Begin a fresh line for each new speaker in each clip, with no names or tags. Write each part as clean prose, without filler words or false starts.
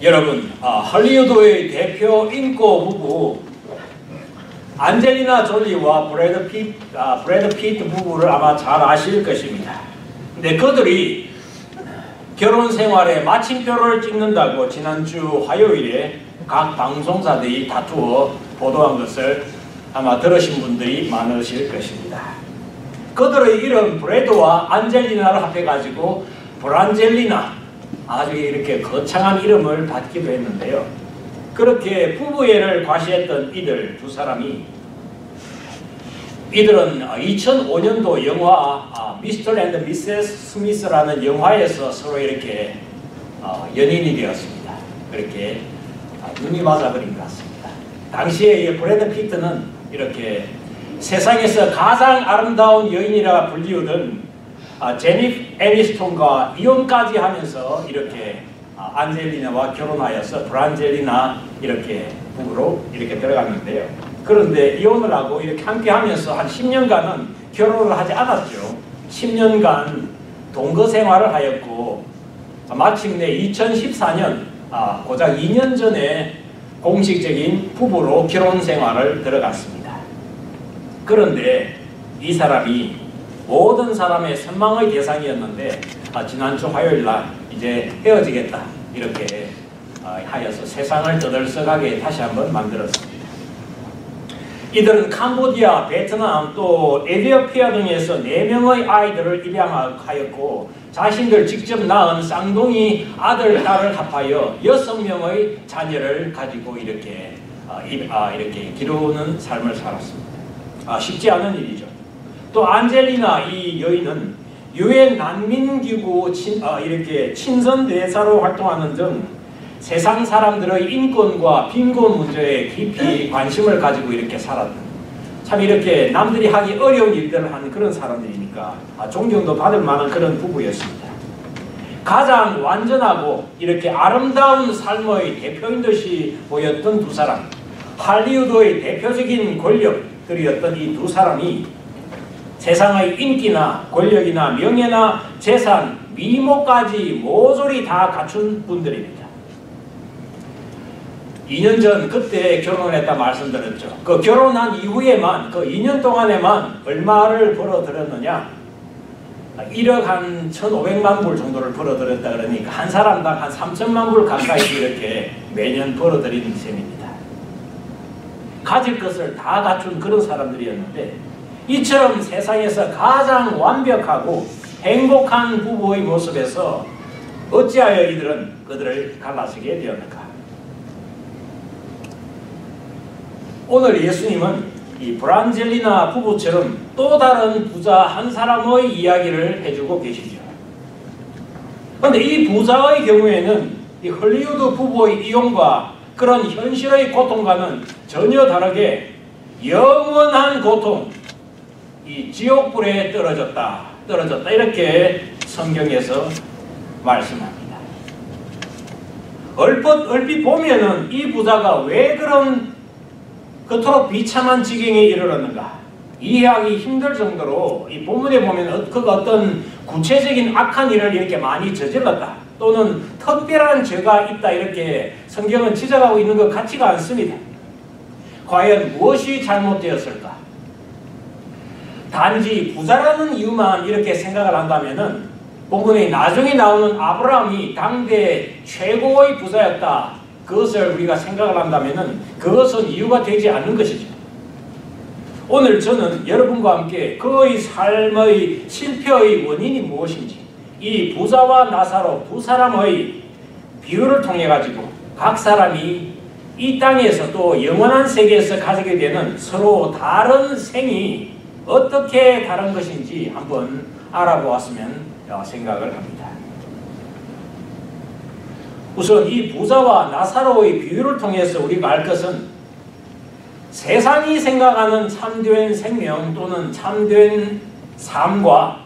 여러분, 할리우드의 대표 인고 부부 안젤리나 졸리와 브래드 피트 부부를 아마 잘 아실 것입니다. 근데 그들이 결혼 생활에 마침표를 찍는다고 지난주 화요일에 각 방송사들이 다투어 보도한 것을 아마 들으신 분들이 많으실 것입니다. 그들의 이름 브래드와 안젤리나를 합해가지고 브란젤리나, 아주 이렇게 거창한 이름을 받기도 했는데요. 그렇게 부부애를 과시했던 이들 두 사람이, 이들은 2005년도 영화 미스터 앤드 미세스 스미스라는 영화에서 서로 이렇게 연인이 되었습니다. 그렇게 눈이 맞아버린 것 같습니다. 당시에 브래드 피트는 이렇게 세상에서 가장 아름다운 여인이라 불리우던 제니퍼 애니스톤과 이혼까지 하면서 이렇게 안젤리나와 결혼하여서 브란젤리나 이렇게 부부로 이렇게 들어갔는데요. 그런데 이혼을 하고 이렇게 함께 하면서 한 10년간은 결혼을 하지 않았죠. 10년간 동거 생활을 하였고 마침내 2014년 고작 2년 전에 공식적인 부부로 결혼 생활을 들어갔습니다. 그런데 이 사람이 모든 사람의 선망의 대상이었는데 지난주 화요일날 이제 헤어지겠다 이렇게 하여서 세상을 떠들썩하게 다시 한번 만들었습니다. 이들은 캄보디아, 베트남 또 에티오피아 등에서 4명의 아이들을 입양하였고 자신들 직접 낳은 쌍둥이 아들, 딸을 합하여 6명의 자녀를 가지고 이렇게 기르는 삶을 살았습니다. 쉽지 않은 일이죠. 또 안젤리나 이 여인은 유엔 난민기구 이렇게 친선대사로 활동하는 등 세상 사람들의 인권과 빈곤 문제에 깊이 관심을 가지고 이렇게 살았던, 참 이렇게 남들이 하기 어려운 일들을 하는 그런 사람들이니까 존경도 받을 만한 그런 부부였습니다. 가장 완전하고 이렇게 아름다운 삶의 대표인 듯이 보였던 두 사람, 할리우드의 대표적인 권력들이었던 이 두 사람이 세상의 인기나 권력이나 명예나 재산, 미모까지 모조리 다 갖춘 분들입니다. 2년 전 그때 결혼을 했다 말씀드렸죠. 그 결혼한 이후에만, 그 2년 동안에만 얼마를 벌어들였느냐? 1억 한 1,500만 불 정도를 벌어들였다 그러니까 한 사람당 한 3천만 불 가까이 이렇게 매년 벌어들이는 셈입니다. 가질 것을 다 갖춘 그런 사람들이었는데 이처럼 세상에서 가장 완벽하고 행복한 부부의 모습에서 어찌하여 이들은 그들을 갈라서게 되었는가? 오늘 예수님은 이 브란젤리나 부부처럼 또 다른 부자 한 사람의 이야기를 해주고 계시죠. 그런데 이 부자의 경우에는 이 할리우드 부부의 이혼과 그런 현실의 고통과는 전혀 다르게 영원한 고통, 이 지옥불에 떨어졌다 이렇게 성경에서 말씀합니다. 얼핏 보면은 이 부자가 왜 그런 그토록 비참한 지경에 이르렀는가 이해하기 힘들 정도로 이 본문에 보면 그 어떤 구체적인 악한 일을 이렇게 많이 저질렀다 또는 특별한 죄가 있다 이렇게 성경은 지적하고 있는 것 같지가 않습니다. 과연 무엇이 잘못되었을까? 단지 부자라는 이유만 이렇게 생각을 한다면은 본문에 나중에 나오는 아브라함이 당대 최고의 부자였다. 그것을 우리가 생각을 한다면은 그것은 이유가 되지 않는 것이죠. 오늘 저는 여러분과 함께 그의 삶의 실패의 원인이 무엇인지 이 부자와 나사로 두 사람의 비유를 통해 가지고 각 사람이 이 땅에서 또 영원한 세계에서 가지게 되는 서로 다른 생이 어떻게 다른 것인지 한번 알아보았으면 생각을 합니다. 우선 이 부자와 나사로의 비유를 통해서 우리가 알 것은 세상이 생각하는 참된 생명 또는 참된 삶과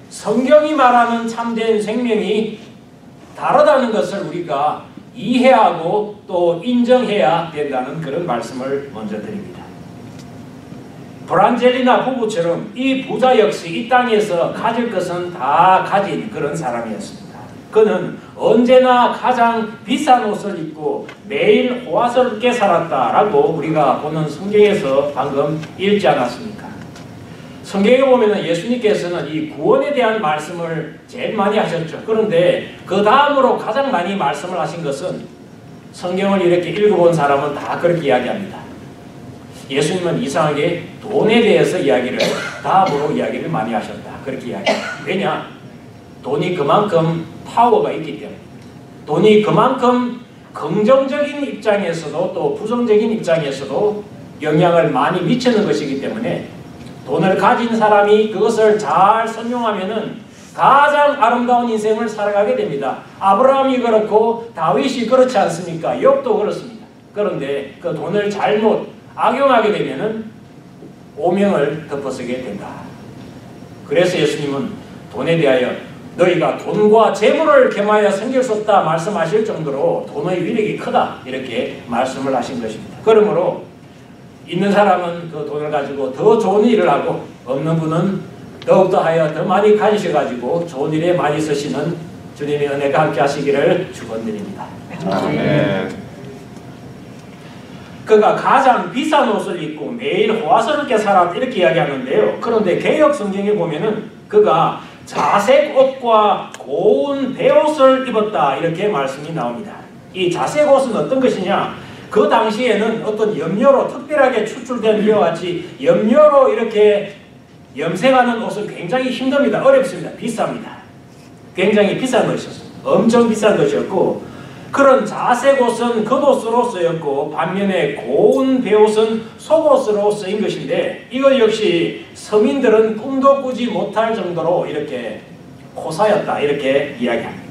성경이 말하는 참된 생명이 다르다는 것을 우리가 이해하고 또 인정해야 된다는 그런 말씀을 먼저 드립니다. 브란젤리나 부부처럼 이 부자 역시 이 땅에서 가질 것은 다 가진 그런 사람이었습니다. 그는 언제나 가장 비싼 옷을 입고 매일 호화스럽게 살았다라고 우리가 보는 성경에서 방금 읽지 않았습니까? 성경에 보면 예수님께서는 이 구원에 대한 말씀을 제일 많이 하셨죠. 그런데 그 다음으로 가장 많이 말씀을 하신 것은 성경을 이렇게 읽어본 사람은 다 그렇게 이야기합니다. 예수님은 이상하게 돈에 대해서 이야기를 다음으로 이야기를 많이 하셨다. 그렇게 이야기합니다. 왜냐? 돈이 그만큼 파워가 있기 때문에, 돈이 그만큼 긍정적인 입장에서도 또 부정적인 입장에서도 영향을 많이 미치는 것이기 때문에 돈을 가진 사람이 그것을 잘 선용하면은 가장 아름다운 인생을 살아가게 됩니다. 아브라함이 그렇고 다윗이 그렇지 않습니까? 욥도 그렇습니다. 그런데 그 돈을 잘못 악용하게 되면은 오명을 덮어서게 된다. 그래서 예수님은 돈에 대하여 너희가 돈과 재물을 겸하여 섬길 수 없다 말씀하실 정도로 돈의 위력이 크다 이렇게 말씀을 하신 것입니다. 그러므로 있는 사람은 그 돈을 가지고 더 좋은 일을 하고 없는 분은 더욱더 하여 더 많이 가지셔가지고 좋은 일에 많이 쓰시는 주님의 은혜가 함께 하시기를 축원드립니다. 아멘. 그가 가장 비싼 옷을 입고 매일 호화스럽게 살았다 이렇게 이야기하는데요. 그런데 개역 성경에 보면은 그가 자색 옷과 고운 베옷을 입었다 이렇게 말씀이 나옵니다. 이 자색 옷은 어떤 것이냐? 그 당시에는 어떤 염료로 특별하게 추출된 이와 같이 염료로 이렇게 염색하는 옷은 굉장히 힘듭니다. 어렵습니다. 비쌉니다. 굉장히 비싼 것이었습니다. 엄청 비싼 것이었고 그런 자색 옷은 겉옷으로 쓰였고 반면에 고운 베옷은 속옷으로 쓰인 것인데 이것 역시 서민들은 꿈도 꾸지 못할 정도로 이렇게 고사였다 이렇게 이야기합니다.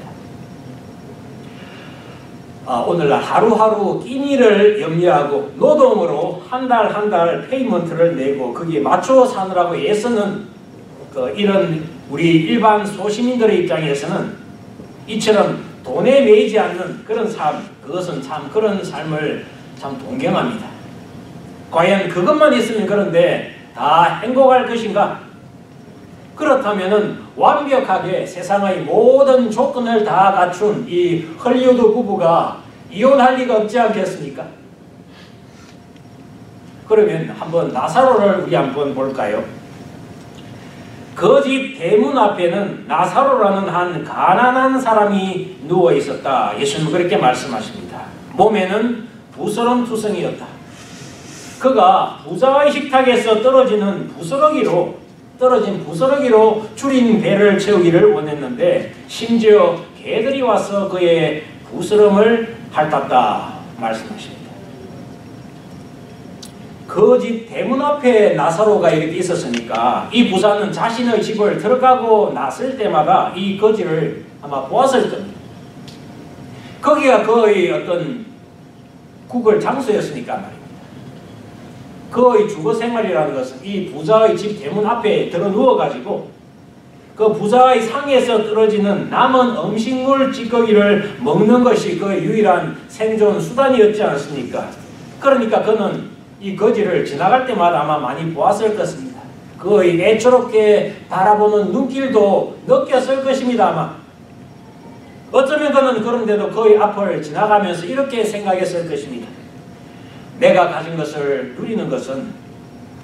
오늘날 하루하루 끼니를 염려하고 노동으로 한 달 한 달 페이먼트를 내고 거기에 맞춰 사느라고 애쓰는 이런 우리 일반 소시민들의 입장에서는 이처럼 돈에 매이지 않는 그런 삶, 그것은 참 그런 삶을 참 동경합니다. 과연 그것만 있으면 그런데 다 행복할 것인가? 그렇다면은 완벽하게 세상의 모든 조건을 다 갖춘 이 헐리우드 부부가 이혼할 리가 없지 않겠습니까? 그러면 한번 나사로를 우리 한번 볼까요? 그 집 대문 앞에는 나사로라는 한 가난한 사람이 누워 있었다. 예수님은 그렇게 말씀하십니다. 몸에는 부스럼투성이었다. 그가 부자의 식탁에서 떨어진 부스러기로 줄인 배를 채우기를 원했는데 심지어 개들이 와서 그의 부스럼을 핥았다 말씀하십니다. 그 집 대문 앞에 나사로가 이렇게 있었으니까 이 부자는 자신의 집을 들어가고 났을 때마다 이 거지를 아마 보았을 겁니다. 거기가 그의 어떤 국을 장소였으니까 말입니다. 그의 주거생활이라는 것은 이 부자의 집 대문 앞에 들어 누워가지고 그 부자의 상에서 떨어지는 남은 음식물 찌꺼기를 먹는 것이 그의 유일한 생존 수단이었지 않습니까? 그러니까 그는 이 거지를 지나갈 때마다 아마 많이 보았을 것입니다. 그의 애처롭게 바라보는 눈길도 느꼈을 것입니다. 아마 어쩌면 그는 그런데도 그의 앞을 지나가면서 이렇게 생각했을 것입니다. 내가 가진 것을 누리는 것은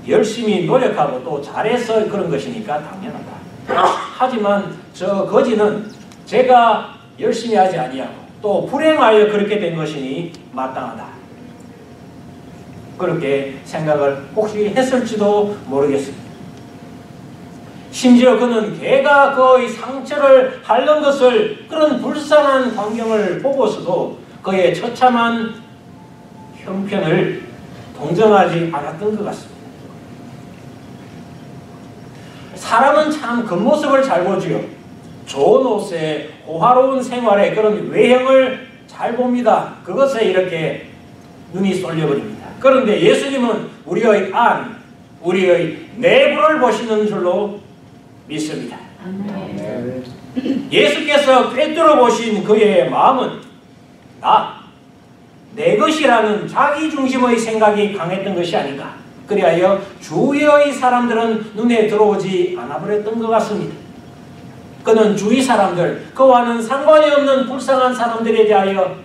열심히 노력하고 또 잘해서 그런 것이니까 당연하다. 하지만 저 거지는 제가 열심히 하지 아니하고 또 불행하여 그렇게 된 것이니 마땅하다. 그렇게 생각을 혹시 했을지도 모르겠습니다. 심지어 그는 개가 그의 상처를 핥는 것을 그런 불쌍한 광경을 보고서도 그의 처참한 형편을 동정하지 않았던 것 같습니다. 사람은 참 겉모습을 잘 보지요. 좋은 옷에 호화로운 생활에 그런 외형을 잘 봅니다. 그것에 이렇게 눈이 쏠려버립니다. 그런데 예수님은 우리의 안, 우리의 내부를 보시는 줄로 믿습니다. 예수께서 꿰뚫어 보신 그의 마음은 내 것이라는 자기중심의 생각이 강했던 것이 아닌가. 그리하여 주위의 사람들은 눈에 들어오지 않아 버렸던 것 같습니다. 그는 주위 사람들, 그와는 상관이 없는 불쌍한 사람들에 대하여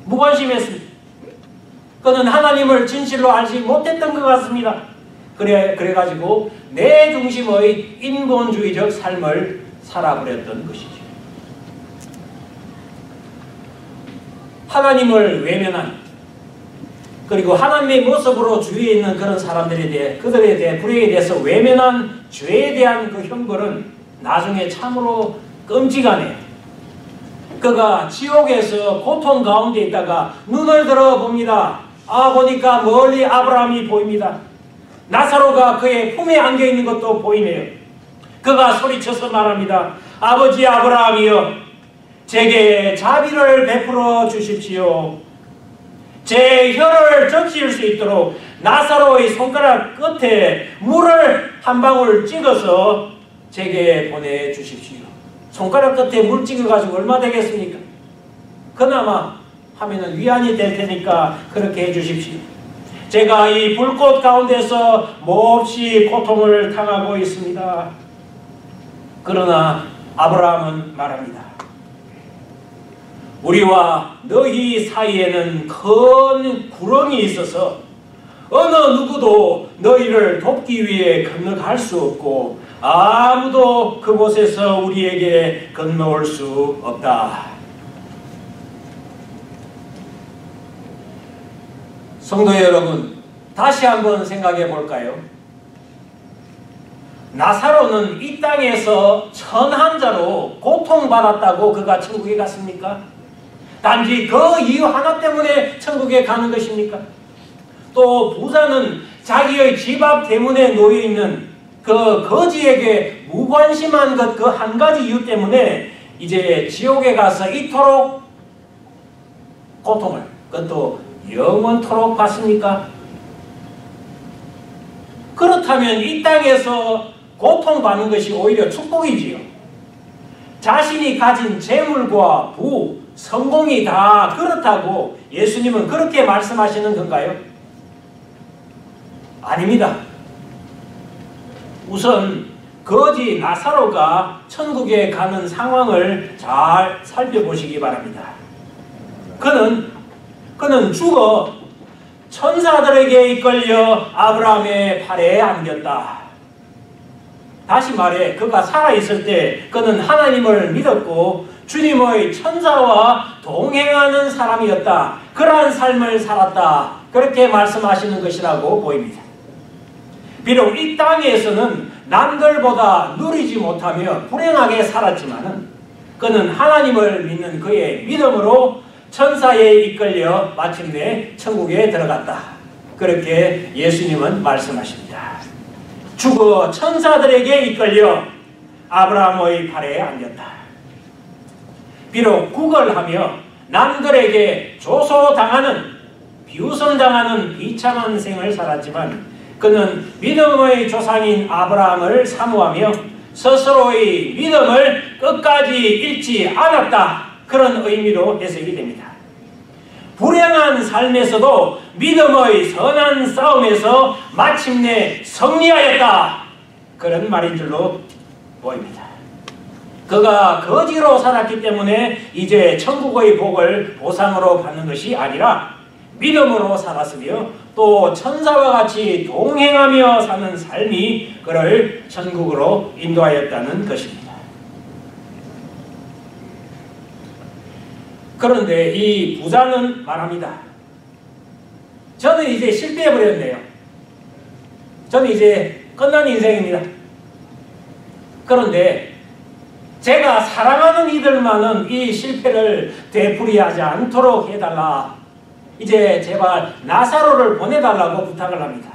무관심했습니다. 그는 하나님을 진실로 알지 못했던 것 같습니다. 그래가지고 내 중심의 인본주의적 삶을 살아버렸던 것이죠. 하나님을 외면한, 그리고 하나님의 모습으로 주위에 있는 그런 사람들에 대해, 그들에 대해 불행에 대해서 외면한 죄에 대한 그 형벌은 나중에 참으로 끔찍하네요. 그가 지옥에서 고통 가운데 있다가 눈을 들어 봅니다. 보니까 멀리 아브라함이 보입니다. 나사로가 그의 품에 안겨 있는 것도 보이네요. 그가 소리쳐서 말합니다. 아버지 아브라함이여, 제게 자비를 베풀어 주십시오. 제 혀를 적실 수 있도록 나사로의 손가락 끝에 물을 한 방울 찍어서 제게 보내주십시오. 손가락 끝에 물 찍어가지고 얼마 되겠습니까? 그나마 하면은 위안이 될 테니까 그렇게 해주십시오. 제가 이 불꽃 가운데서 몹시 고통을 당하고 있습니다. 그러나 아브라함은 말합니다. 우리와 너희 사이에는 큰 구렁이 있어서 어느 누구도 너희를 돕기 위해 건너갈 수 없고 아무도 그곳에서 우리에게 건너올 수 없다. 성도 여러분, 다시 한번 생각해 볼까요? 나사로는 이 땅에서 천한 자로 고통받았다고 그가 천국에 갔습니까? 단지 그 이유 하나 때문에 천국에 가는 것입니까? 또 부자는 자기의 집 앞 대문에 놓여있는 그 거지에게 무관심한 것 그 한 가지 이유 때문에 이제 지옥에 가서 이토록 고통을, 그것도 영원토록 받습니까? 그렇다면 이 땅에서 고통받는 것이 오히려 축복이지요. 자신이 가진 재물과 부, 성공이 다 그렇다고 예수님은 그렇게 말씀하시는 건가요? 아닙니다. 우선 거지 나사로가 천국에 가는 상황을 잘 살펴보시기 바랍니다. 그는 죽어 천사들에게 이끌려 아브라함의 팔에 안겼다. 다시 말해 그가 살아있을 때 그는 하나님을 믿었고 주님의 천사와 동행하는 사람이었다. 그러한 삶을 살았다. 그렇게 말씀하시는 것이라고 보입니다. 비록 이 땅에서는 남들보다 누리지 못하며 불행하게 살았지만 그는 하나님을 믿는 그의 믿음으로 천사에 이끌려 마침내 천국에 들어갔다. 그렇게 예수님은 말씀하십니다. 죽어 천사들에게 이끌려 아브라함의 팔에 안겼다. 비록 구걸하며 남들에게 조소당하는, 비웃음당하는 비참한 생을 살았지만 그는 믿음의 조상인 아브라함을 사모하며 스스로의 믿음을 끝까지 잃지 않았다. 그런 의미로 해석이 됩니다. 불행한 삶에서도 믿음의 선한 싸움에서 마침내 승리하였다. 그런 말인 줄로 보입니다. 그가 거지로 살았기 때문에 이제 천국의 복을 보상으로 받는 것이 아니라 믿음으로 살았으며 또 천사와 같이 동행하며 사는 삶이 그를 천국으로 인도하였다는 것입니다. 그런데 이 부자는 말합니다. 저는 이제 실패해버렸네요. 저는 이제 끝난 인생입니다. 그런데 제가 사랑하는 이들만은 이 실패를 되풀이하지 않도록 해달라. 이제 제발 나사로를 보내달라고 부탁을 합니다.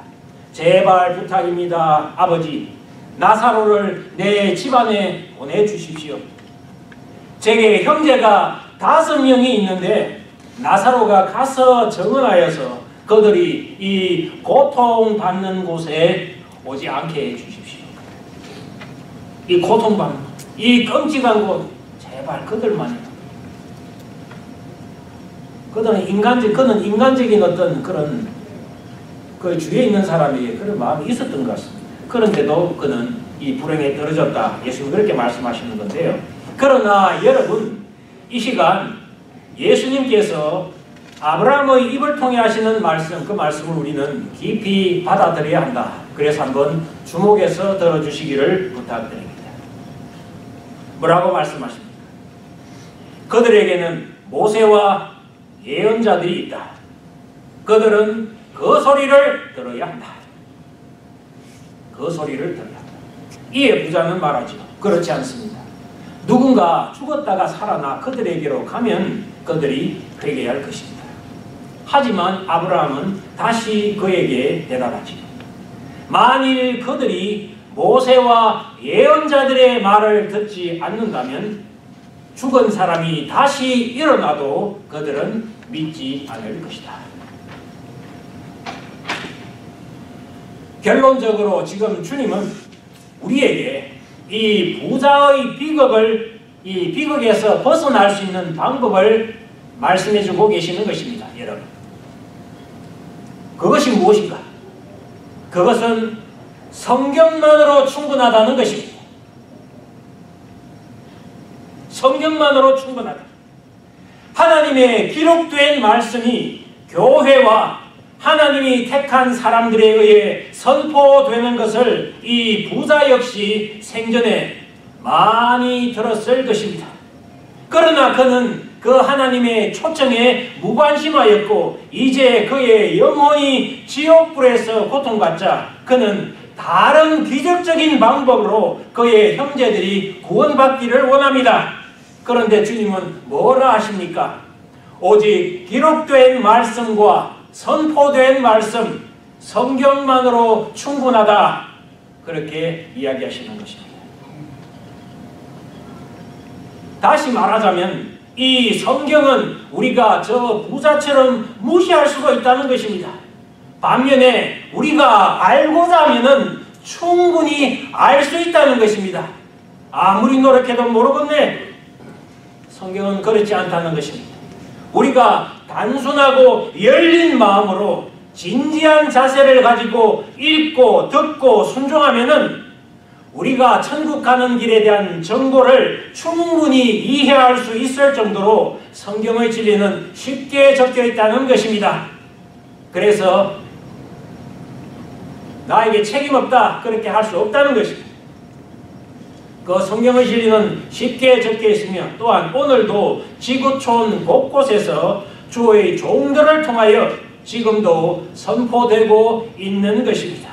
제발 부탁입니다. 아버지, 나사로를 내 집안에 보내주십시오. 제게 형제가 5명이 있는데 나사로가 가서 정언하여서 그들이 이 고통받는 곳에 오지 않게 해주십시오. 이 고통받는 곳, 이 끔찍한 곳, 제발 그들만이. 그는 인간적인 어떤 그런 그 주위에 있는 사람에게 그런 마음이 있었던 것 같습니다. 그런데도 그는 이 불행에 떨어졌다. 예수님 그렇게 말씀하시는 건데요. 그러나 여러분, 이 시간 예수님께서 아브라함의 입을 통해 하시는 말씀, 그 말씀을 우리는 깊이 받아들여야 한다. 그래서 한번 주목해서 들어주시기를 부탁드립니다. 뭐라고 말씀하십니까? 그들에게는 모세와 예언자들이 있다. 그들은 그 소리를 들어야 한다. 그 소리를 들어야 한다. 이에 부자는 말하죠. 그렇지 않습니다. 누군가 죽었다가 살아나 그들에게로 가면 그들이 회개해야 할 것입니다. 하지만 아브라함은 다시 그에게 대답하지. 만일 그들이 모세와 예언자들의 말을 듣지 않는다면 죽은 사람이 다시 일어나도 그들은 믿지 않을 것이다. 결론적으로 지금 주님은 우리에게 이 부자의 비극을, 이 비극에서 벗어날 수 있는 방법을 말씀해주고 계시는 것입니다. 여러분, 그것이 무엇인가? 그것은 성경만으로 충분하다는 것입니다. 성경만으로 충분하다. 하나님의 기록된 말씀이 교회와 하나님이 택한 사람들에 의해 선포되는 것을 이 부자 역시 생전에 많이 들었을 것입니다. 그러나 그는 그 하나님의 초청에 무관심하였고 이제 그의 영혼이 지옥불에서 고통받자 그는 다른 기적적인 방법으로 그의 형제들이 구원받기를 원합니다. 그런데 주님은 뭐라 하십니까? 오직 기록된 말씀과 선포된 말씀, 성경만으로 충분하다. 그렇게 이야기하시는 것입니다. 다시 말하자면 이 성경은 우리가 저 부자처럼 무시할 수가 있다는 것입니다. 반면에 우리가 알고자 하면은 충분히 알 수 있다는 것입니다. 아무리 노력해도 모르겠네. 성경은 그렇지 않다는 것입니다. 우리가 단순하고 열린 마음으로 진지한 자세를 가지고 읽고 듣고 순종하면은 우리가 천국 가는 길에 대한 정보를 충분히 이해할 수 있을 정도로 성경의 진리는 쉽게 적혀 있다는 것입니다. 그래서 나에게 책임 없다 그렇게 할 수 없다는 것입니다. 그 성경의 진리는 쉽게 적혀 있으며 또한 오늘도 지구촌 곳곳에서 주의 종들을 통하여 지금도 선포되고 있는 것입니다.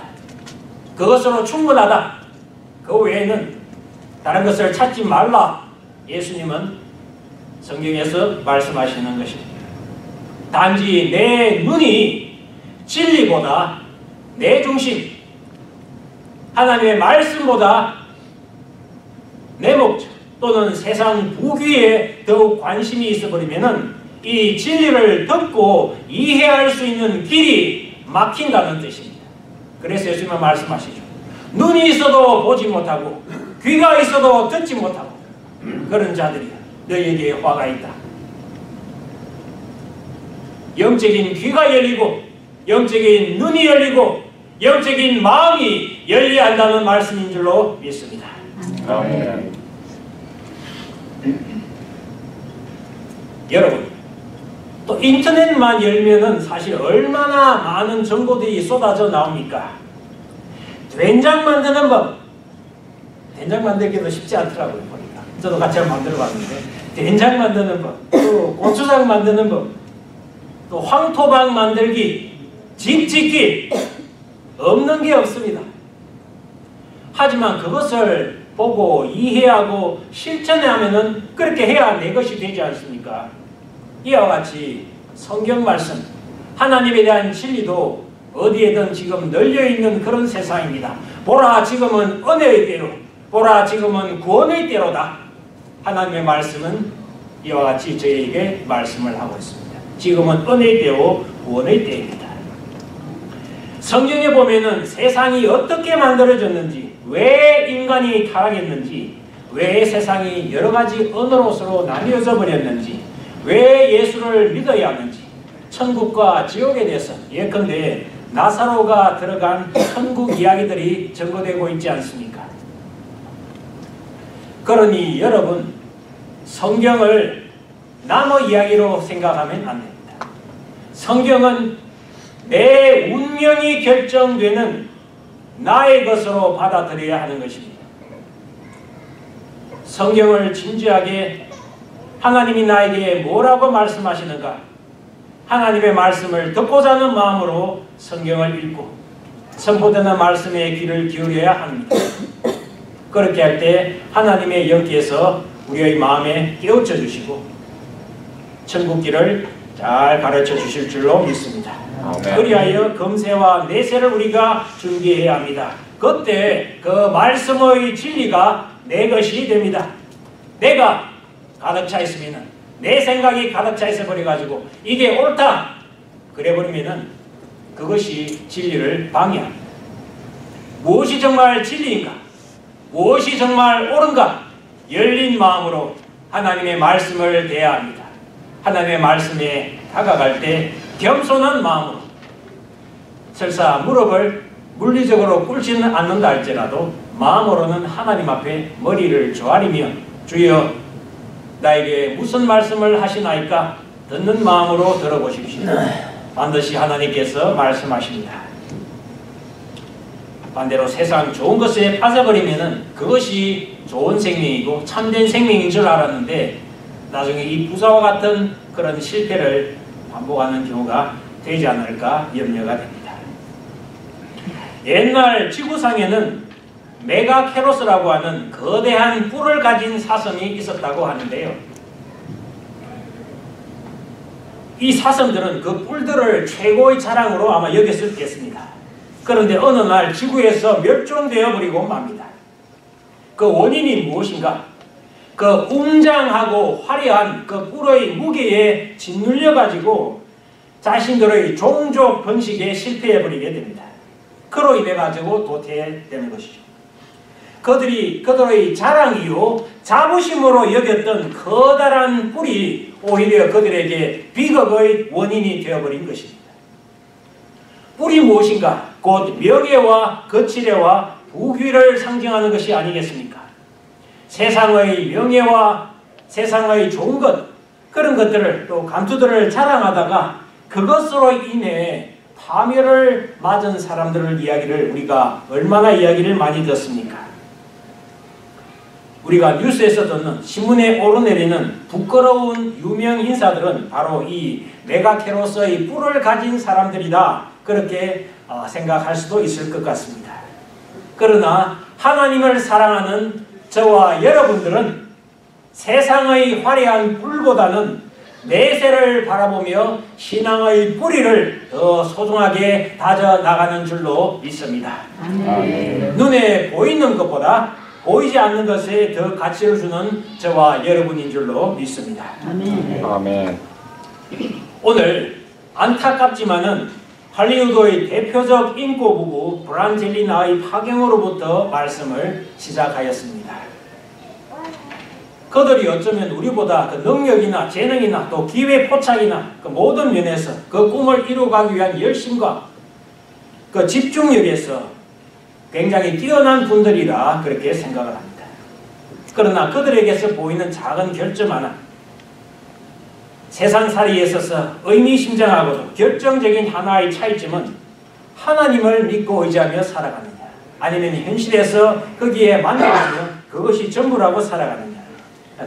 그것으로 충분하다. 그 외에는 다른 것을 찾지 말라. 예수님은 성경에서 말씀하시는 것입니다. 단지 내 눈이 진리보다 내 중심, 하나님의 말씀보다 내 목적 또는 세상 부귀에 더욱 관심이 있어버리면은 이 진리를 듣고 이해할 수 있는 길이 막힌다는 뜻입니다. 그래서 예수님은 말씀하시죠. 눈이 있어도 보지 못하고 귀가 있어도 듣지 못하고 그런 자들이야. 너희에게 화가 있다. 영적인 귀가 열리고 영적인 눈이 열리고 영적인 마음이 열려야 한다는 말씀인 줄로 믿습니다. 아멘. 여러분, 또 인터넷만 열면은 사실 얼마나 많은 정보들이 쏟아져 나옵니까? 된장 만드는 법. 된장 만들기도 쉽지 않더라고요, 보니까. 저도 같이 한번 만들어 봤는데. 된장 만드는 법, 또 고추장 만드는 법, 또 황토방 만들기, 집 짓기. 없는 게 없습니다. 하지만 그것을 보고 이해하고 실천해 하면은 그렇게 해야 내 것이 되지 않습니까? 이와 같이 성경 말씀, 하나님에 대한 진리도 어디에든 지금 널려있는 그런 세상입니다. 보라 지금은 은혜의 때로, 보라 지금은 구원의 때로다. 하나님의 말씀은 이와 같이 저희에게 말씀을 하고 있습니다. 지금은 은혜의 때요 구원의 때입니다. 성경에 보면은 세상이 어떻게 만들어졌는지, 왜 인간이 타락했는지, 왜 세상이 여러 가지 언어로서로 나뉘어져 버렸는지, 왜 예수를 믿어야 하는지, 천국과 지옥에 대해서 예컨대 나사로가 들어간 천국 이야기들이 전거되고 있지 않습니까? 그러니 여러분, 성경을 남의 이야기로 생각하면 안 됩니다. 성경은 내 운명이 결정되는 나의 것으로 받아들여야 하는 것입니다. 성경을 진지하게 하나님이 나에게 뭐라고 말씀하시는가, 하나님의 말씀을 듣고자 하는 마음으로 성경을 읽고 선포되는 말씀에 귀를 기울여야 합니다. 그렇게 할 때 하나님의 영께서 우리의 마음에 깨우쳐 주시고 천국길을 잘 가르쳐 주실 줄로 믿습니다. 그리하여 금세와 내세를 우리가 준비해야 합니다. 그때 그 말씀의 진리가 내 것이 됩니다. 내가 가득 차 있으면, 내 생각이 가득 차 있어 버려가지고 이게 옳다 그래 버리면은 그것이 진리를 방해합니다. 무엇이 정말 진리인가, 무엇이 정말 옳은가, 열린 마음으로 하나님의 말씀을 대해야 합니다. 하나님의 말씀에 다가갈 때 겸손한 마음으로, 설사 무릎을 물리적으로 꿇지는 않는다 할지라도 마음으로는 하나님 앞에 머리를 조아리며 주여 나에게 무슨 말씀을 하시나이까 듣는 마음으로 들어보십시오. 반드시 하나님께서 말씀하십니다. 반대로 세상 좋은 것에 빠져버리면은 그것이 좋은 생명이고 참된 생명인 줄 알았는데 나중에 이 부자와 같은 그런 실패를 반복하는 경우가 되지 않을까 염려가 됩니다. 옛날 지구상에는 메가케로스라고 하는 거대한 뿔을 가진 사슴이 있었다고 하는데요. 이 사슴들은 그 뿔들을 최고의 자랑으로 아마 여겼었겠습니다. 그런데 어느 날 지구에서 멸종되어 버리고 맙니다. 그 원인이 무엇인가? 그 웅장하고 화려한 그 뿔의 무게에 짓눌려 가지고 자신들의 종족 번식에 실패해 버리게 됩니다. 그로 인해 가지고 도태되는 것이죠. 그들의 자랑이요 자부심으로 여겼던 커다란 뿔이 오히려 그들에게 비극의 원인이 되어버린 것입니다. 뿔이 무엇인가? 곧 명예와 거칠애와 부귀를 상징하는 것이 아니겠습니까? 세상의 명예와 세상의 좋은 것, 그런 것들을 또 감투들을 자랑하다가 그것으로 인해 파멸을 맞은 사람들의 이야기를 우리가 얼마나 이야기를 많이 듣습니까? 우리가 뉴스에서 듣는, 신문에 오르내리는 부끄러운 유명 인사들은 바로 이 메가케로스의 뿔을 가진 사람들이다, 그렇게 생각할 수도 있을 것 같습니다. 그러나 하나님을 사랑하는 저와 여러분들은 세상의 화려한 뿔보다는 내세를 바라보며 신앙의 뿌리를 더 소중하게 다져나가는 줄로 믿습니다. 아멘. 눈에 보이는 것보다 보이지 않는 것에 더 가치를 주는 저와 여러분인 줄로 믿습니다. 아멘. 아멘. 오늘 안타깝지만은 할리우드의 대표적 인고 부부 브란젤리나의 파경으로부터 말씀을 시작하였습니다. 그들이 어쩌면 우리보다 그 능력이나 재능이나 또 기회 포착이나 그 모든 면에서 그 꿈을 이루어가기 위한 열심과 그 집중력에서 굉장히 뛰어난 분들이라 그렇게 생각을 합니다. 그러나 그들에게서 보이는 작은 결점 하나, 세상살이에 있어서 의미심장하고도 결정적인 하나의 차이점은 하나님을 믿고 의지하며 살아가느냐, 아니면 현실에서 거기에 만족하며 그것이 전부라고 살아가느냐,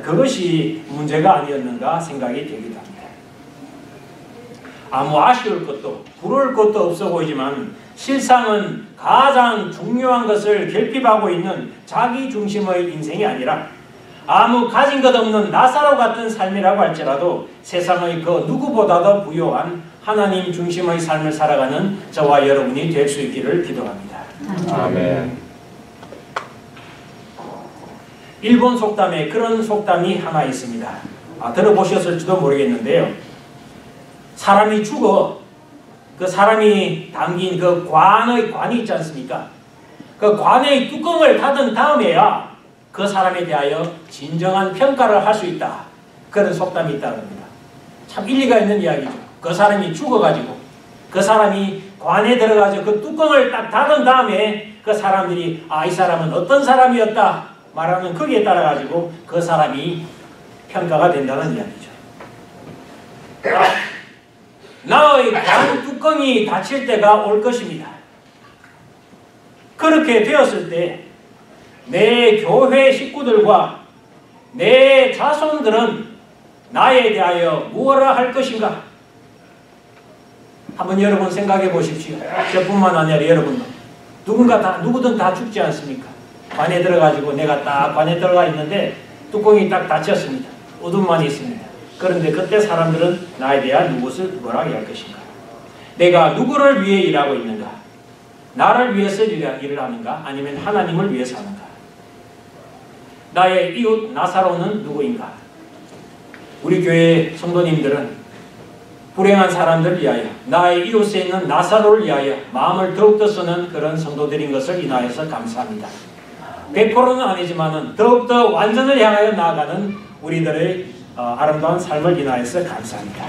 그것이 문제가 아니었는가 생각이 되기도 합니다. 아무 아쉬울 것도 부러울 것도 없어 보이지만 실상은 가장 중요한 것을 결핍하고 있는 자기 중심의 인생이 아니라 아무 가진 것 없는 나사로 같은 삶이라고 할지라도 세상의 그 누구보다도 부요한 하나님 중심의 삶을 살아가는 저와 여러분이 될 수 있기를 기도합니다. 아멘. 일본 속담에 그런 속담이 하나 있습니다. 들어보셨을지도 모르겠는데요. 사람이 죽어 그 사람이 담긴 그 관이 있지 않습니까? 그 관의 뚜껑을 닫은 다음에야 그 사람에 대하여 진정한 평가를 할 수 있다, 그런 속담이 있다고 합니다. 참 일리가 있는 이야기죠. 그 사람이 죽어가지고 그 사람이 관에 들어가서 그 뚜껑을 딱 닫은 다음에 그 사람들이 이 사람은 어떤 사람이었다, 말하는 거기에 따라 가지고 그 사람이 평가가 된다는 이야기죠. 나의 관 뚜껑이 닫힐 때가 올 것입니다. 그렇게 되었을 때 내 교회 식구들과 내 자손들은 나에 대하여 무엇을 할 것인가? 한번 여러분 생각해 보십시오. 저뿐만 아니라 여러분도 누구든 다 죽지 않습니까? 관에 들어가지고 내가 딱 관에 들어가 있는데 뚜껑이 딱 닫혔습니다. 어둠만 있습니다. 그런데 그때 사람들은 나에 대한 무엇을 뭐라고 할 것인가? 내가 누구를 위해 일하고 있는가? 나를 위해서 일을 하는가? 아니면 하나님을 위해서 하는가? 나의 이웃 나사로는 누구인가? 우리 교회 성도님들은 불행한 사람들 위하여 나의 이웃에 있는 나사로를 위하여 마음을 더욱더 쓰는 그런 성도들인 것을 인하여서 감사합니다. 100%는 아니지만 더욱더 완전을 향하여 나아가는 우리들의 아름다운 삶을 인하여서 감사합니다.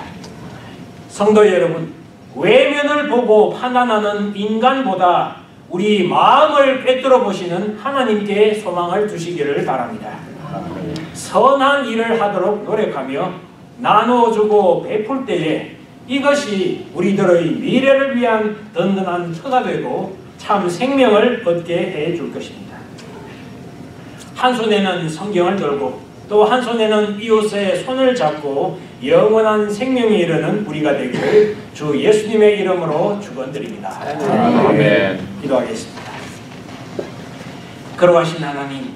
성도 여러분, 외면을 보고 판단하는 인간보다 우리 마음을 꿰뚫어 보시는 하나님께 소망을 두시기를 바랍니다. 선한 일을 하도록 노력하며 나눠주고 베풀 때에 이것이 우리들의 미래를 위한 든든한 터가 되고 참 생명을 얻게 해줄 것입니다. 한 손에는 성경을 들고 또 한 손에는 이웃의 손을 잡고 영원한 생명에 이르는 우리가 되기를 주 예수님의 이름으로 축원드립니다.
아멘.
기도하겠습니다. 거룩하신 하나님,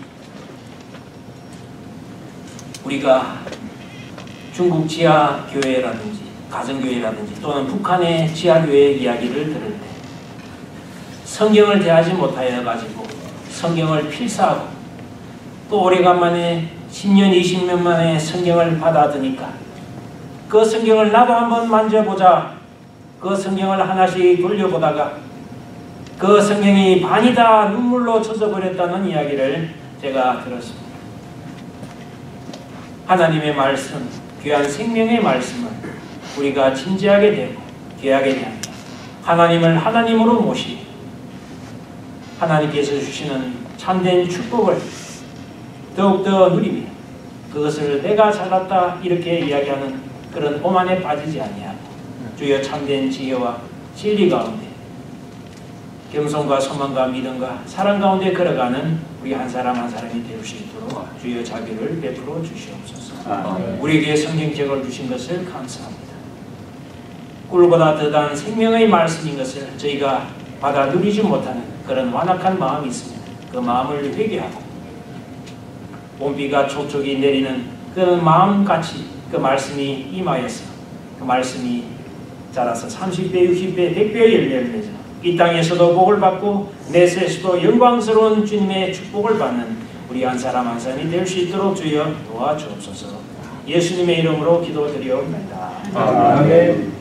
우리가 중국 지하교회라든지 가정교회라든지 또는 북한의 지하교회 이야기를 들을 때 성경을 대하지 못하여 가지고 성경을 필사하고 또 오래간만에 10년 20년 만에 성경을 받아드니까 그 성경을 나도 한번 만져보자, 그 성경을 하나씩 돌려보다가 그 성경이 반이 다 눈물로 젖어버렸다는 이야기를 제가 들었습니다. 하나님의 말씀, 귀한 생명의 말씀을 우리가 진지하게 되고 귀하게 되며 하나님을 하나님으로 모시고 하나님께서 주시는 참된 축복을 더욱더 누리며 그것을 내가 잘났다 이렇게 이야기하는 그런 오만에 빠지지 아니하고 주여 참된 지혜와 진리 가운데 겸손과 소망과 믿음과 사랑 가운데 걸어가는 우리 한 사람 한 사람이 될 수 있도록 주여 자비를 베풀어 주시옵소서. 우리에게 성경책을 주신 것을 감사합니다. 꿀보다 더단 생명의 말씀인 것을 저희가 받아 누리지 못하는 그런 완악한 마음이 있습니다. 그 마음을 회개하고 봄비가 촉촉이 내리는 그 마음같이 그 말씀이 임하여서 그 말씀이 자라서 30배, 60배, 100배의 열매를 맺어 이 땅에서도 복을 받고 내세에서도 영광스러운 주님의 축복을 받는 우리 한 사람 한 사람이 될 수 있도록 주여 도와주옵소서. 예수님의 이름으로 기도드리옵나이다.
아멘.